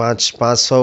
500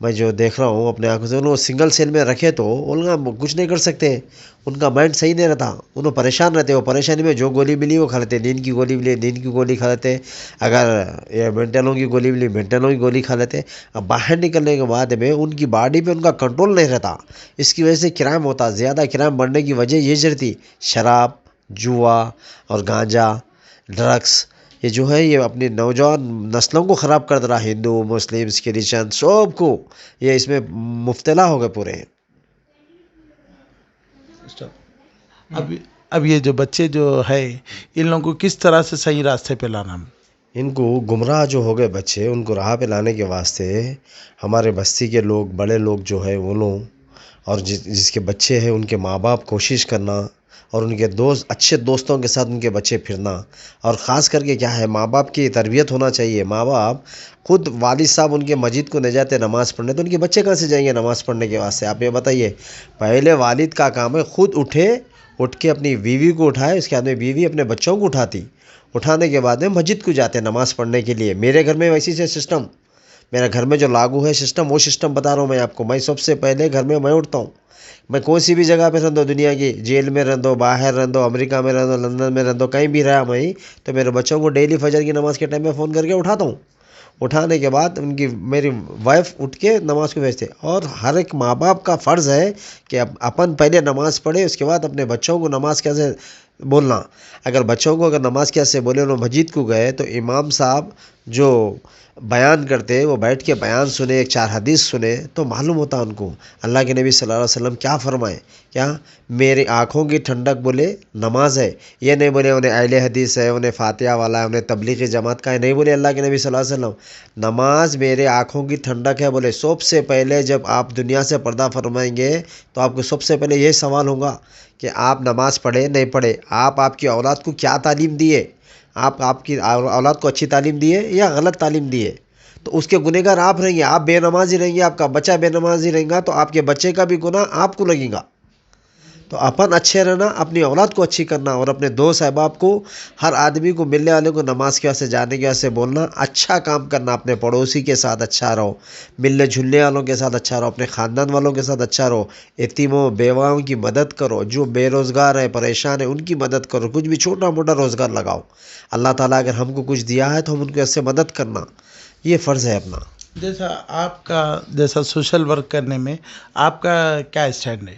میں جو دیکھ رہا ہوں اپنے آنکھوں سے، ان کو سنگل سیل میں رکھے تو ان کا کچھ نہیں کر سکتے، ان کا مائنڈ صحیح نہیں رہتا، انہوں پریشان رہتے، وہ پریشانی میں جو گولی ملی وہ کھا لیتے، نیند کی گولی ملی نیند کی گولی کھا لیتے، اگر یہ مینٹلوں کی گولی ملی مینٹلوں کی گولی کھا لیتے۔ اب باہر نکلنے کے بعد میں ان کی باڈی پہ ان کا کنٹرول نہیں رہتا، اس کی وجہ سے کرائم ہوتا، زیادہ کرائم بڑھنے کی وجہ یہ رہتی، شراب، جوا اور گانجا، ڈرگس، یہ جو ہے یہ اپنی نوجوان نسلوں کو خراب کر رہا، ہندو مسلم کرسچن سب کو یہ اس میں مبتلا ہو گئے پورے۔ اب یہ جو بچے جو ہے ان لوگوں کو کس طرح سے صحیح راستے پہ لانا؟ ان کو گمراہ جو ہو گئے بچے، ان کو راہ پہ لانے کے واسطے ہمارے بستی کے لوگ، بڑے لوگ جو ہے وہ لوگ، اور جس کے بچے ہیں ان کے ماں باپ کوشش کرنا، اور ان کے دوست، اچھے دوستوں کے ساتھ ان کے بچے پھرنا، اور خاص کر کے کیا ہے ماں باپ کی تربیت ہونا چاہیے۔ ماں باپ خود، والد صاحب ان کے مسجد کو نہیں جاتے نماز پڑھنے، تو ان کے بچے کہاں سے جائیں گے نماز پڑھنے کے واسطے؟ آپ یہ بتائیے، پہلے والد کا کام ہے خود اٹھ کے اپنی بیوی کو اٹھائے، اس کے بعد میں بیوی اپنے بچوں کو اٹھاتی، اٹھانے کے بعد میں مسجد کو جاتے نماز پڑھنے کے لیے۔ میرے گھر میں ویسی سے سسٹم، میرے گھر میں جو لاگو ہے سسٹم، وہ سسٹم بتا رہا ہوں میں آپ کو۔ میں سب سے پہلے گھر میں اٹھتا ہوں، میں کوئی سی بھی جگہ پہ رہتا ہوں دنیا کی، جیل میں رہتا ہوں، باہر رہتا ہوں، امریکہ میں رہتا ہوں، لندن میں رہتا ہوں، کہیں بھی رہا میں، تو میرے بچوں کو ڈیلی فجر کی نماز کے ٹائم میں فون کر کے اٹھاتا ہوں۔ اٹھانے کے بعد میری وائف اٹھ کے نماز کو بھیجتے، اور ہر ایک ماں باپ کا فرض ہے کہ اپن پہلے نماز پڑھے، اس کے بعد اپنے بچوں کو نماز کیسے بولنا۔ اگر بچوں کو اگر نماز کیسے بولے، انہوں مسجد کو گئے تو امام صاحب جو بیان کرتے وہ بیٹھ کے بیان سنے، ایک 4 حدیث سنے، تو معلوم ہوتا ان کو اللہ کے نبی صلی اللہ علیہ وسلم کیا فرمائے۔ کیا میری آنکھوں کی ٹھنڈک بولے نماز ہے، یہ نہیں بولے انہیں اہل حدیث ہے، انہیں فاتحہ والا ہے، انہیں تبلیغی جماعت کا ہے، نہیں بولے اللہ کے نبی صلی اللہ علیہ وسلم۔ نماز میرے آنکھوں کی ٹھنڈک ہے بولے۔ سب سے پہلے جب آپ دنیا سے پردہ فرمائیں گے تو آپ کو سب سے پہلے یہ سوال ہوگا کہ آپ نماز پڑھے نہیں پڑھے، آپ کی اولاد کو کیا تعلیم دیے، آپ کی اولاد کو اچھی تعلیم دیے یا غلط تعلیم دیے، تو اس کے گنہگار آپ رہیں گے۔ آپ بے نمازی رہیں گے، آپ کا بچہ بے نمازی رہیں گا، تو آپ کے بچے کا بھی گناہ آپ کو لگے گا۔ تو اپن اچھے رہنا، اپنی اولاد کو اچھی کرنا، اور اپنے دوست احباب کو، ہر آدمی کو، ملنے والے کو نماز کے واسطے، جانے کے واسطے بولنا، اچھا کام کرنا، اپنے پڑوسی کے ساتھ اچھا رہو، ملنے جلنے والوں کے ساتھ اچھا رہو، اپنے خاندان والوں کے ساتھ اچھا رہو، یتیموں بیواؤں کی مدد کرو، جو بے روزگار ہے پریشان ہے ان کی مدد کرو، کچھ بھی چھوٹا موٹا روزگار لگاؤ۔ اللہ تعالیٰ اگر ہم کو کچھ دیا ہے تو ہم ان کو ایسے مدد کرنا، یہ فرض ہے اپنا۔ جیسا سوشل ورک کرنے میں آپ کا کیا اسٹینڈ ہے؟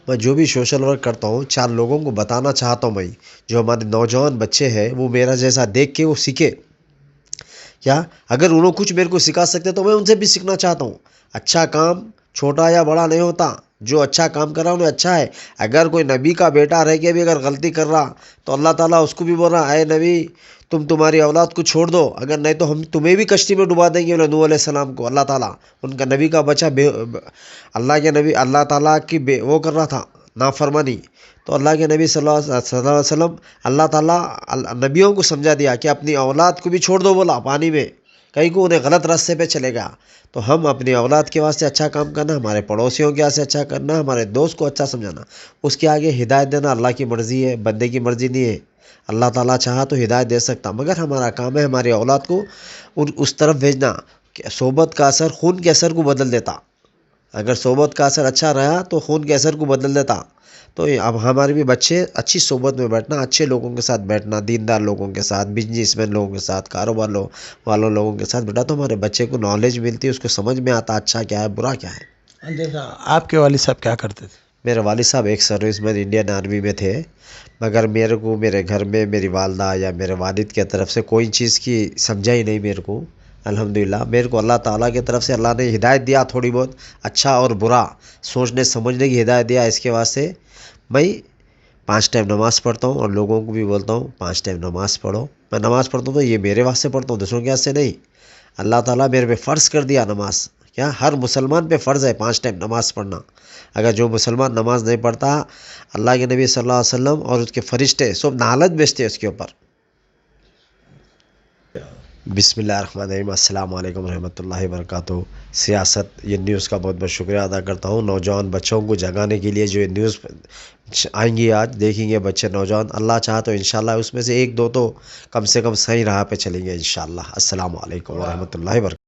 میں جو بھی سوشل ورک کرتا ہوں 4 لوگوں کو بتانا چاہتا ہوں، میں جو ہمارے نوجوان بچے ہیں وہ میرا جیسا دیکھ کے وہ سیکھے۔ کیا اگر انہوں کچھ میرے کو سکھا سکتے تو میں ان سے بھی سیکھنا چاہتا ہوں۔ اچھا کام چھوٹا یا بڑا نہیں ہوتا، جو اچھا کام کر رہا انہیں اچھا ہے۔ اگر کوئی نبی کا بیٹا رہ کے بھی اگر غلطی کر رہا تو اللہ تعالیٰ اس کو بھی بول رہا، اے نبی تمہاری اولاد کو چھوڑ دو، اگر نہیں تو ہم تمہیں بھی کشتی میں ڈبا دیں گے۔ نوح علیہ السلام کو اللہ تعالیٰ، ان کا نبی کا بچہ اللہ کے نبی اللہ تعالیٰ کی وہ کر رہا تھا نافرمانی، تو اللہ کے نبی صلی اللہ علیہ وسلم، اللہ تعالیٰ نبیوں کو سمجھا دیا کہ اپنی اولاد کو بھی چھوڑ دو، بولا پانی میں، کہیں کو انہیں غلط راستے پہ چلے گا۔ تو ہم اپنی اولاد کے واسطے اچھا کام کرنا، ہمارے پڑوسیوں کے واسطے اچھا کرنا، ہمارے دوست کو اچھا سمجھانا، اس کے آگے ہدایت دینا اللہ کی مرضی ہے، بندے کی مرضی نہیں ہے۔ اللہ تعالیٰ چاہا تو ہدایت دے سکتا، مگر ہمارا کام ہے ہماری اولاد کو اس طرف بھیجنا کہ صحبت کا اثر خون کے اثر کو بدل دیتا۔ اگر صحبت کا اثر اچھا رہا تو خون کے اثر کو بدل دیتا۔ تو اب ہمارے بھی بچے اچھی صحبت میں بیٹھنا، اچھے لوگوں کے ساتھ بیٹھنا، دیندار لوگوں کے ساتھ، بزنس مین لوگوں کے ساتھ، کاروبار والوں لوگوں کے ساتھ بیٹھا تو ہمارے بچے کو نالج ملتی، اس کو سمجھ میں آتا اچھا کیا ہے برا کیا ہے۔ جیسا آپ کے والد صاحب کیا کرتے تھے؟ میرے والد صاحب ایک سروس مین انڈین آرمی میں تھے، مگر میرے کو میرے گھر میں میری والدہ یا میرے والد کی طرف سے کوئی چیز کی سمجھا ہی نہیں میرے کو۔ الحمدللہ میرے کو اللہ تعالیٰ کی طرف سے اللہ نے ہدایت دیا، تھوڑی بہت اچھا اور برا سوچنے سمجھنے کی ہدایت دیا۔ اس کے واسطے میں 5 ٹائم نماز پڑھتا ہوں، اور لوگوں کو بھی بولتا ہوں 5 ٹائم نماز پڑھو۔ میں نماز پڑھتا ہوں تو یہ میرے واسطے پڑھتا ہوں، دوسروں کے واسطے نہیں۔ اللہ تعالیٰ میرے پہ فرض کر دیا نماز، کیا ہر مسلمان پہ فرض ہے 5 ٹائم نماز پڑھنا۔ اگر جو مسلمان نماز نہیں پڑھتا، اللہ کے نبی صلی اللہ علیہ وسلم اور اس کے فرشتے سب نالت بیچتے اس کے اوپر۔ بسم اللہ الرحمن الرحیم، السلام علیکم ورحمۃ اللہ وبرکاتہ۔ سیاست، یہ نیوز کا بہت بہت شکریہ ادا کرتا ہوں۔ نوجوان بچوں کو جگانے کے لیے جو یہ نیوز آئیں گی، آج دیکھیں گے بچے نوجوان، اللہ چاہا تو انشاءاللہ اس میں سے 1-2 تو کم سے کم صحیح راہ پہ چلیں گے انشاءاللہ۔ السلام علیکم ورحمۃ اللہ وبرکاتہ۔